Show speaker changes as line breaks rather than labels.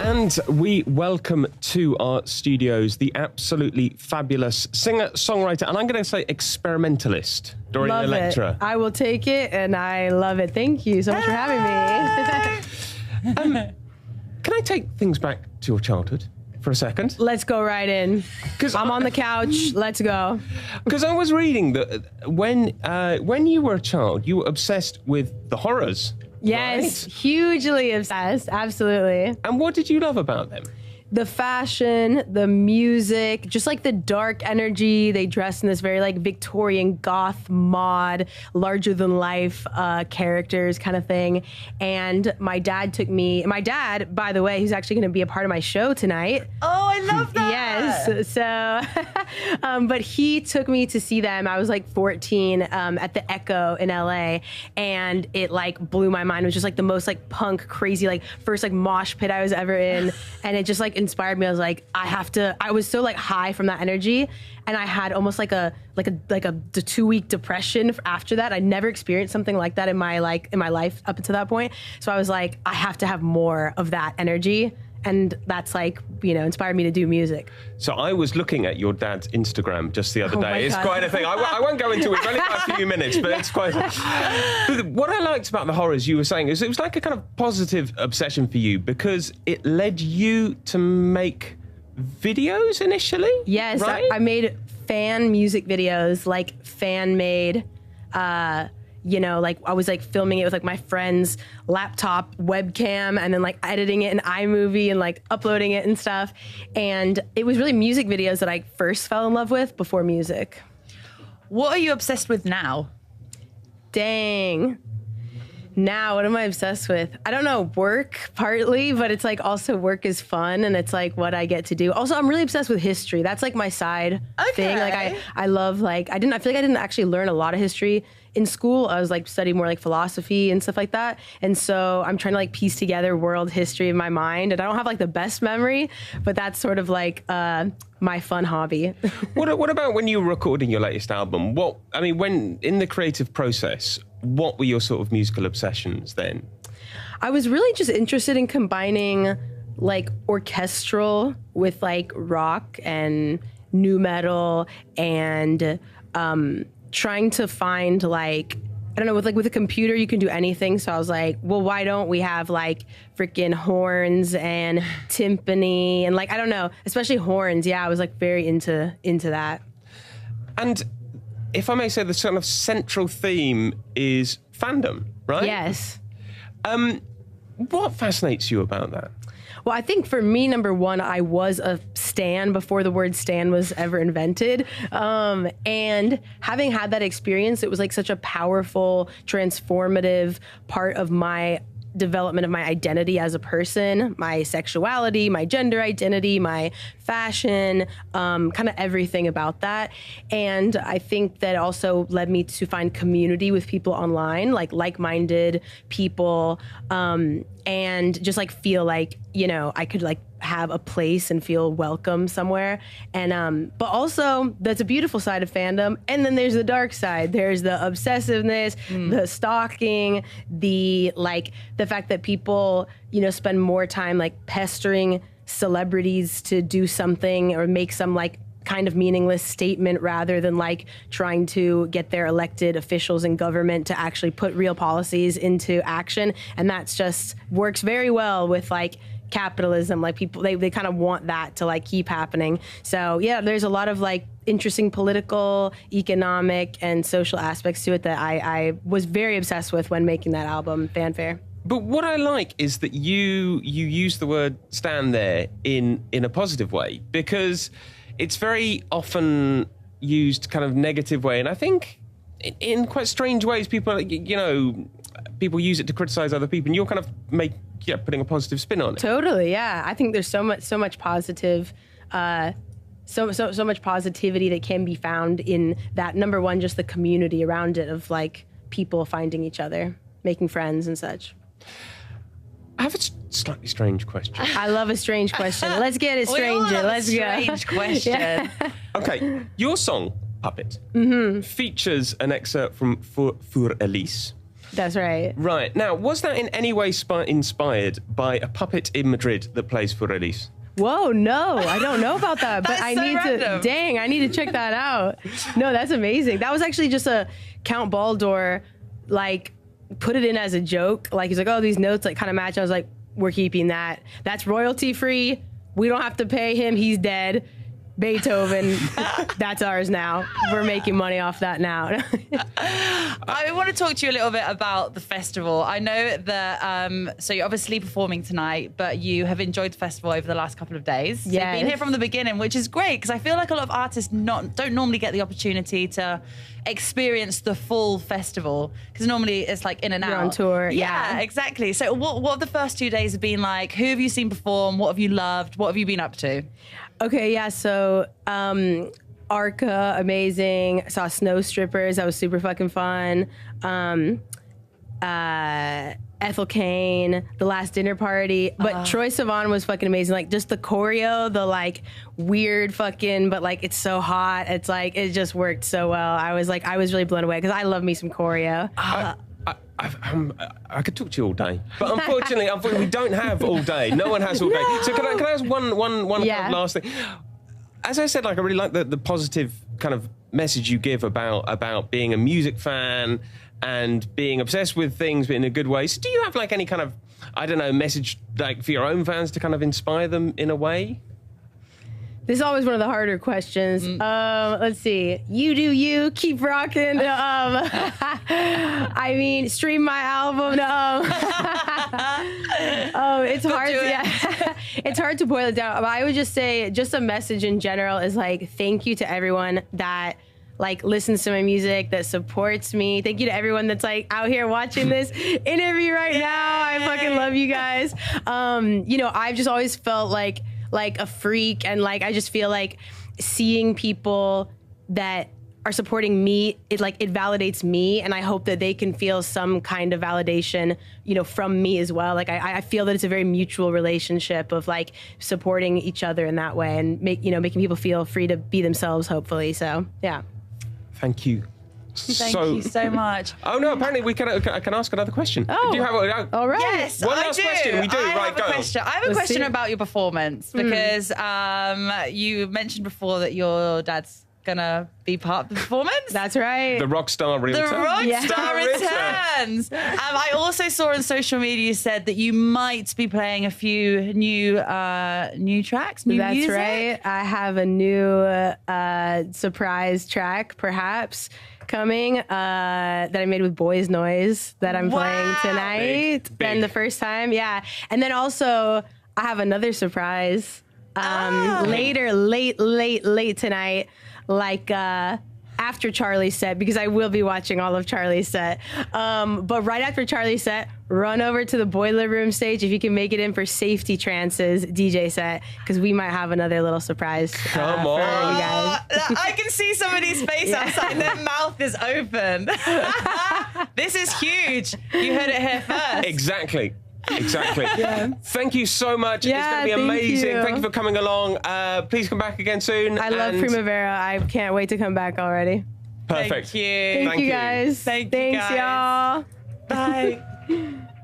And we welcome to our studios the absolutely fabulous singer, songwriter, and I'm going to say experimentalist, Dorian Electra.
It. I will take it, and I love it. Thank you so much for having me.
Can I take things back to your childhood for a second?
Let's go right in. I'm on the couch. Let's go.
Because I was reading that when you were a child, you were obsessed with the horrors.
Yes,
right?
Hugely obsessed. Absolutely.
And what did you love about them?
The fashion, the music, just like the dark energy. They dress in this very like Victorian goth mod, larger than life characters kind of thing. And my dad took me, by the way, he's actually going to be a part of my show tonight.
Oh, I love that.
Yes. So, but he took me to see them. I was like 14 at the Echo in LA, and it like blew my mind. It was just like the most like punk, crazy, like first like mosh pit I was ever in. And it just like inspired me. I was like, I was so like high from that energy, and I had almost like a 2-week depression after that. I never experienced something like that in my life up until that point. So I was like, I have to have more of that energy, and that's like, inspired me to do music.
So I was looking at your dad's Instagram just the other day. It's
God.
quite a thing. I won't go into it. It's only for a few minutes, but it's quite. But what I liked about the horrors you were saying is it was like a kind of positive obsession for you because it led you to make videos initially.
Yes,
right?
I made fan music videos, like fan made. Like I was like filming it with like my friend's laptop webcam and then like editing it in iMovie and like uploading it and stuff. And it was really music videos that I first fell in love with before music.
What are you obsessed with now?
Dang. Now, what am I obsessed with? I don't know, work partly, but it's like also work is fun and it's like what I get to do. Also, I'm really obsessed with history. That's like my side thing. Like I love like, I feel like I didn't actually learn a lot of history in school. I was like studying more like philosophy and stuff like that. And so I'm trying to like piece together world history in my mind. And I don't have like the best memory, but that's sort of like my fun hobby.
What about when you were recording your latest album? When in the creative process, what were your sort of musical obsessions then?
I was really just interested in combining like orchestral with like rock and nu metal and trying to find like, I don't know, with a computer you can do anything. So I was like, well, why don't we have like freaking horns and timpani and like, I don't know, especially horns. Yeah, I was like very into that.
And if I may say, the sort of central theme is fandom, right?
Yes.
What fascinates you about that?
Well, I think for me, number one, I was a stan before the word stan was ever invented. And having had that experience, it was like such a powerful, transformative part of my development of my identity as a person, my sexuality, my gender identity, my fashion, kind of everything about that. And I think that also led me to find community with people online, like-minded people, and just like feel like, I could like have a place and feel welcome somewhere. And but also that's a beautiful side of fandom. And then there's the dark side. There's the obsessiveness, the stalking, the fact that people, spend more time like pestering celebrities to do something or make some like kind of meaningless statement rather than like trying to get their elected officials in government to actually put real policies into action. And that's just works very well with like capitalism. Like people, they kind of want that to like keep happening. So yeah, there's a lot of like interesting political, economic, and social aspects to it that I was very obsessed with when making that album, Fanfare.
But what I like is that you use the word stan there in a positive way, because it's very often used kind of negative way. And I think in quite strange ways, people use it to criticize other people, and you're kind of putting a positive spin on it.
Totally, yeah. I think there's so much positive, so much positivity that can be found in that. Number one, just the community around it of like people finding each other, making friends and such.
I have a slightly strange question.
I love a strange question. Let's get it stranger. Let's go.
Strange question.
Yeah.
Okay, your song Puppet features an excerpt from Für Elise.
That's right.
Right. Now, was that in any way inspired by a puppet in Madrid that plays for Elis?
Whoa, no, I don't know about that, but
That's
I
so
need
random.
to, dang, I need to check that out. No, that's amazing. That was actually just a Count Baldur, like, put it in as a joke. Like, he's like, oh, these notes like kind of match. I was like, we're keeping that. That's royalty free. We don't have to pay him. He's dead. Beethoven, that's ours now. We're making money off that now.
I want to talk to you a little bit about the festival. I know that, so you're obviously performing tonight, but you have enjoyed the festival over the last couple of days. So you've been
Yes.
here from the beginning, which is great, because I feel like a lot of artists don't normally get the opportunity to experience the full festival, because normally it's like in and out.
You're on tour, yeah.
Exactly. So what have the first 2 days have been like? Who have you seen perform? What have you loved? What have you been up to?
Okay, yeah, so Arca, amazing. I saw Snow Strippers, that was super fucking fun. Ethel Kane, The Last Dinner Party. But Troye Sivan was fucking amazing. Like, just the choreo, the like weird fucking, but like it's so hot. It's like, it just worked so well. I was really blown away because I love me some choreo.
I could talk to you all day, but unfortunately, we don't have all day. No one has all day. So can I ask one
Yeah.
kind of last thing? As I said, like I really like the positive kind of message you give about being a music fan and being obsessed with things, but in a good way. So do you have like any kind of, I don't know, message like for your own fans to kind of inspire them in a way?
This is always one of the harder questions. Let's see. You do you. Keep rocking. I mean, stream my album. It's hard. It's hard to boil it down. But I would just say, just a message in general is like, thank you to everyone that like listens to my music, that supports me. Thank you to everyone that's like out here watching this interview right now. I fucking love you guys. I've just always felt like a freak, and like I just feel like seeing people that are supporting me, it validates me, and I hope that they can feel some kind of validation, from me as well. Like I feel that it's a very mutual relationship of like supporting each other in that way, and making people feel free to be themselves, hopefully. So yeah.
Thank you.
Thank you so much.
Oh no! Apparently, I can ask another question.
Oh,
do you have
all right.
Yes,
One
I
last
do.
question. We do.
I
Right,
have a
go.
question. I have a
Let's
question
see it.
about your performance, because you mentioned before that your dad's gonna be part of the performance.
That's right.
The rock star
The
returns.
rock
Yeah.
star returns. I also saw on social media you said that you might be playing a few new tracks, new
That's
music.
right. I have a new surprise track, perhaps, coming that I made with Boys Noise that I'm playing tonight.
Big.
And the first time, yeah. And then also I have another surprise later, late tonight, like after Charlie's set, because I will be watching all of Charlie's set. But right after Charlie's set, run over to the Boiler Room stage if you can make it in for Safety Trance's DJ set, because we might have another little surprise
Come
for
on.
you guys.
I can see somebody's face outside. Their mouth is open. This is huge. You heard it here first.
Exactly. Thank you so much. It's
Yeah,
going to be
thank
amazing.
you.
Thank you for coming along. Please come back again soon.
I love
and-
Primavera. I can't wait to come back already.
Perfect.
Thank you.
Thank you guys.
Thank you,
Thanks,
guys.
y'all.
Bye.